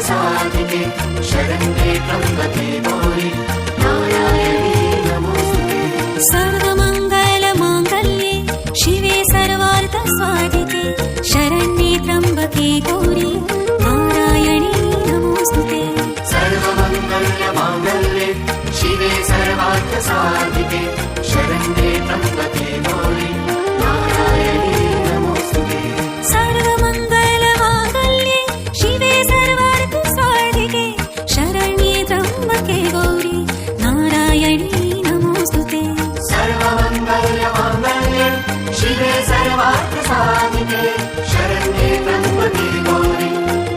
साधिके शरण्ये त्र्यम्बके गौरि नारायणी नमोस्तुते। सर्वमङ्गलमाङ्गल्ये शिवे सर्वार्थसाधिके शरण्ये त्र्यम्बके गौरि नारायणी नमोस्तुते। सर्वमङ्गलमाङ्गल्ये शिवे सर्वार्थसाधिके शरण्ये त्र्यम्बके गौरि